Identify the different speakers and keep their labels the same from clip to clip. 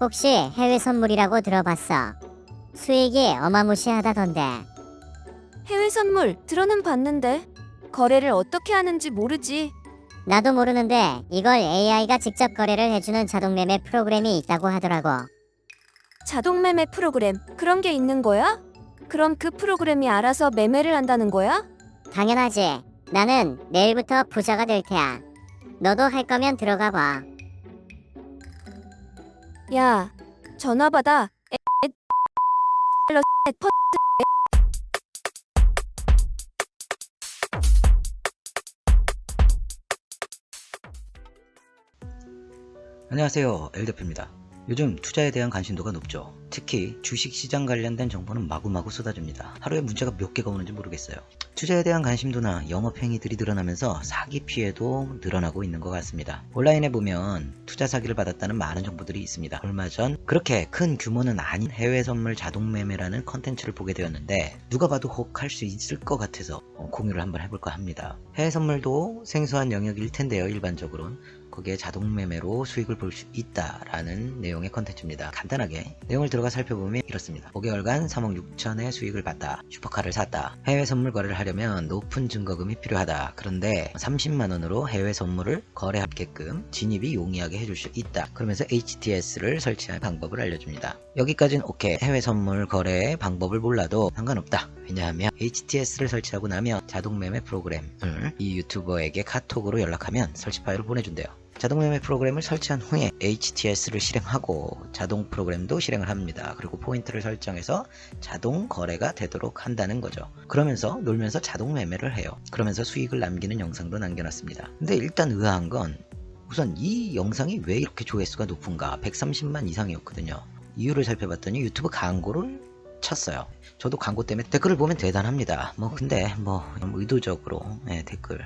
Speaker 1: 혹시 해외 선물이라고 들어봤어? 수익이 어마무시하다던데.
Speaker 2: 해외 선물 들어는 봤는데 거래를 어떻게 하는지 모르지.
Speaker 1: 나도 모르는데 이걸 AI가 직접 거래를 해주는 자동 매매 프로그램이 있다고 하더라고.
Speaker 2: 자동 매매 프로그램 그런 게 있는 거야? 그럼 그 프로그램이 알아서 매매를 한다는 거야?
Speaker 1: 당연하지. 나는 내일부터 부자가 될 테야. 너도 할 거면 들어가 봐.
Speaker 2: 야, 전화 받아.
Speaker 3: 안녕하세요, 엘대표입니다. 요즘 투자에 대한 관심도가 높죠. 특히 주식시장 관련된 정보는 마구마구 쏟아집니다. 하루에 문자가 몇 개가 오는지 모르겠어요. 투자에 대한 관심도나 영업행위들이 늘어나면서 사기 피해도 늘어나고 있는 것 같습니다. 온라인에 보면 투자 사기를 받았다는 많은 정보들이 있습니다. 얼마 전 그렇게 큰 규모는 아닌 해외 선물 자동 매매라는 컨텐츠를 보게 되었는데 누가 봐도 혹 할 수 있을 것 같아서 공유를 한번 해볼까 합니다. 해외 선물도 생소한 영역일 텐데요, 일반적으로는. 거기에 자동 매매로 수익을 볼 수 있다라는 내용의 컨텐츠입니다. 간단하게 내용을 들어가 살펴보면 이렇습니다. 5개월간 3억 6천의 수익을 봤다. 슈퍼카를 샀다. 해외 선물 거래를 하려면 높은 증거금이 필요하다. 그런데 30만원으로 해외 선물을 거래하게끔 진입이 용이하게 해줄 수 있다. 그러면서 HTS를 설치한 방법을 알려줍니다. 여기까지는 오케이. 해외 선물 거래의 방법을 몰라도 상관없다. 왜냐하면 HTS를 설치하고 나면 자동 매매 프로그램을 이 유튜버에게 카톡으로 연락하면 설치 파일을 보내준대요. 자동 매매 프로그램을 설치한 후에 HTS를 실행하고 자동 프로그램도 실행을 합니다. 그리고 포인트를 설정해서 자동 거래가 되도록 한다는 거죠. 그러면서 놀면서 자동 매매를 해요. 그러면서 수익을 남기는 영상도 남겨놨습니다. 근데 일단 의아한 건 우선 이 영상이 왜 이렇게 조회수가 높은가? 130만 이상이었거든요. 이유를 살펴봤더니 유튜브 광고를 쳤어요. 저도 광고 때문에 댓글을 보면 대단합니다. 근데 의도적으로 댓글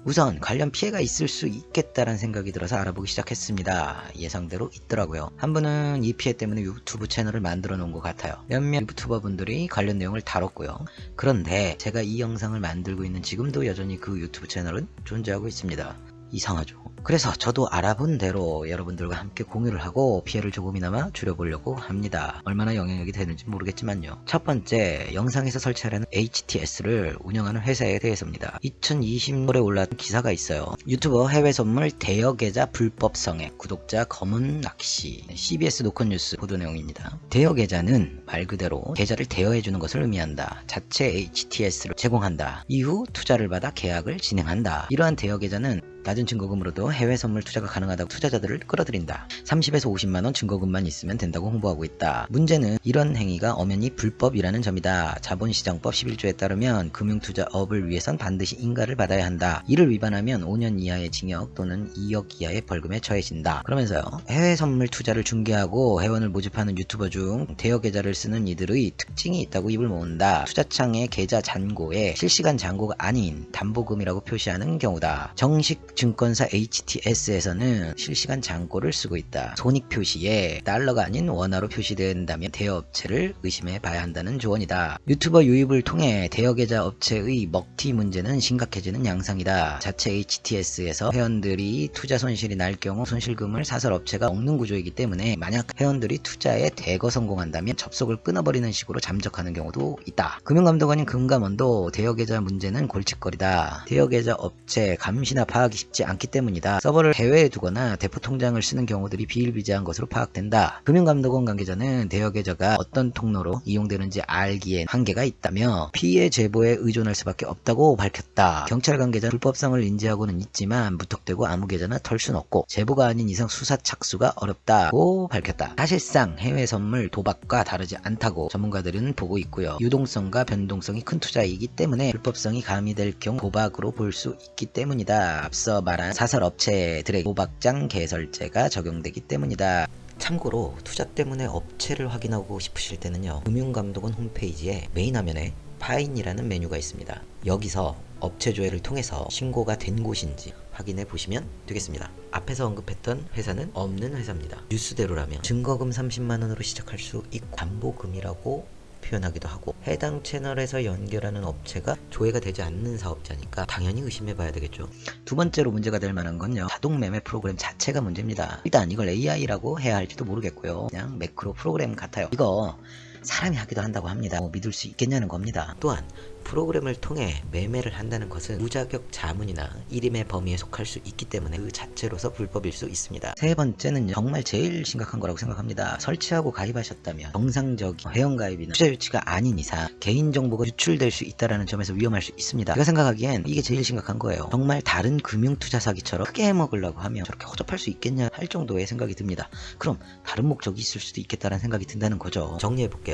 Speaker 3: 우선 관련 피해가 있을 수 있겠다라는 생각이 들어서 알아보기 시작했습니다. 예상대로 있더라고요. 한 분은 이 피해 때문에 유튜브 채널을 만들어 놓은 것 같아요. 몇몇 유튜버 분들이 관련 내용을 다뤘고요. 그런데 제가 이 영상을 만들고 있는 지금도 여전히 그 유튜브 채널은 존재하고 있습니다. 이상하죠. 그래서 저도 알아본 대로 여러분들과 함께 공유를 하고 피해를 조금이나마 줄여보려고 합니다. 얼마나 영향력이 되는지 모르겠지만요. 첫 번째, 영상에서 설치하려는 HTS를 운영하는 회사에 대해서입니다. 2020년에 올라온 기사가 있어요. 유튜버 해외 선물 대여 계좌 불법 성액, 구독자 검은 낚시, CBS 노컷 뉴스 보도 내용입니다. 대여 계좌는 말 그대로 계좌를 대여해주는 것을 의미한다. 자체 HTS를 제공한다. 이후 투자를 받아 계약을 진행한다. 이러한 대여 계좌는 낮은 증거금으로도 해외 선물 투자가 가능하다고 투자자들을 끌어들인다. 30에서 50만원 증거금만 있으면 된다고 홍보하고 있다. 문제는 이런 행위가 엄연히 불법이라는 점이다. 자본시장법 11조에 따르면 금융투자업을 위해선 반드시 인가를 받아야 한다. 이를 위반하면 5년 이하의 징역 또는 2억 이하의 벌금에 처해진다. 그러면서요, 해외 선물 투자를 중개하고 회원을 모집하는 유튜버 중 대여 계좌를 쓰는 이들의 특징이 있다고 입을 모은다. 투자창의 계좌 잔고에 실시간 잔고가 아닌 담보금이라고 표시하는 경우다. 정식 증권사 HTS에서는 실시간 잔고를 쓰고 있다. 손익 표시에 달러가 아닌 원화로 표시된다면 대여업체를 의심해 봐야 한다는 조언이다. 유튜버 유입을 통해 대여계좌 업체의 먹튀 문제는 심각해지는 양상이다. 자체 HTS에서 회원들이 투자 손실이 날 경우 손실금을 사설업체가 먹는 구조이기 때문에 만약 회원들이 투자에 대거 성공한다면 접속을 끊어버리는 식으로 잠적하는 경우도 있다. 금융감독원인 금감원도 대여계좌 문제는 골칫거리다. 대여계좌 업체 감시나 파악이 쉽지 않기 때문이다. 서버를 해외에 두거나 대포 통장을 쓰는 경우들이 비일비재한 것으로 파악된다. 금융감독원 관계자는 대여 계좌가 어떤 통로로 이용되는지 알기엔 한계가 있다며 피해 제보에 의존할 수밖에 없다고 밝혔다. 경찰 관계자는 불법성을 인지하고는 있지만 무턱대고 아무 계좌나 털 순 없고 제보가 아닌 이상 수사 착수가 어렵다고 밝혔다. 사실상 해외 선물 도박과 다르지 않다고 전문가들은 보고 있고요. 유동성과 변동성이 큰 투자이기 때문에 불법성이 가미될 경우 도박으로 볼 수 있기 때문이다. 앞서 말한 사설업체들의 도박장 개설제가 적용되기 때문이다. 참고로 투자 때문에 업체를 확인하고 싶으실 때는요, 금융감독원 홈페이지에 메인 화면에 파인이라는 메뉴가 있습니다. 여기서 업체 조회를 통해서 신고가 된 곳인지 확인해 보시면 되겠습니다. 앞에서 언급했던 회사는 없는 회사입니다. 뉴스대로라면 증거금 30만원으로 시작할 수 있고 담보금이라고 표현하기도 하고, 해당 채널에서 연결하는 업체가 조회가 되지 않는 사업자니까 당연히 의심해봐야 되겠죠. 두 번째로 문제가 될 만한 건요, 자동 매매 프로그램 자체가 문제입니다. 일단 이걸 AI라고 해야 할지도 모르겠고요, 그냥 매크로 프로그램 같아요. 이거 사람이 하기도 한다고 합니다. 믿을 수 있겠냐는 겁니다. 또한 프로그램을 통해 매매를 한다는 것은 무자격 자문이나 일임의 범위에 속할 수 있기 때문에 그 자체로서 불법일 수 있습니다. 세 번째는 정말 제일 심각한 거라고 생각합니다. 설치하고 가입하셨다면 정상적인 회원가입이나 투자 유치가 아닌 이상 개인정보가 유출될 수 있다는 점에서 위험할 수 있습니다. 제가 생각하기엔 이게 제일 심각한 거예요. 정말 다른 금융투자 사기처럼 크게 해먹으려고 하면 저렇게 허접할 수 있겠냐 할 정도의 생각이 듭니다. 그럼 다른 목적이 있을 수도 있겠다는 생각이 든다는 거죠. 정리해볼게요.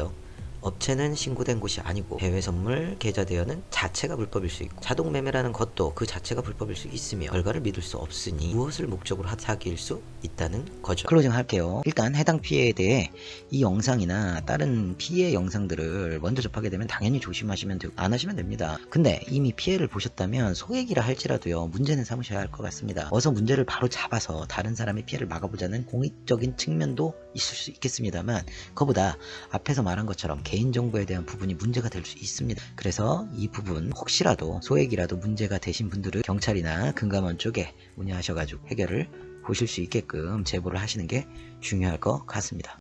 Speaker 3: 업체는 신고된 곳이 아니고 해외 선물 계좌 대여는 자체가 불법일 수 있고, 자동 매매라는 것도 그 자체가 불법일 수 있으며 결과를 믿을 수 없으니 무엇을 목적으로 사기일 수 있다는 거죠. 클로징 할게요. 일단 해당 피해에 대해 이 영상이나 다른 피해 영상들을 먼저 접하게 되면 당연히 조심하시면 되고 안 하시면 됩니다. 근데 이미 피해를 보셨다면 소액이라 할지라도요, 문제는 삼으셔야 할 것 같습니다. 어서 문제를 바로 잡아서 다른 사람의 피해를 막아보자는 공익적인 측면도 있을 수 있겠습니다만, 그보다 앞에서 말한 것처럼 개인정보에 대한 부분이 문제가 될 수 있습니다. 그래서 이 부분 혹시라도 소액이라도 문제가 되신 분들은 경찰이나 금감원 쪽에 문의하셔가지고 해결을 보실 수 있게끔 제보를 하시는 게 중요할 것 같습니다.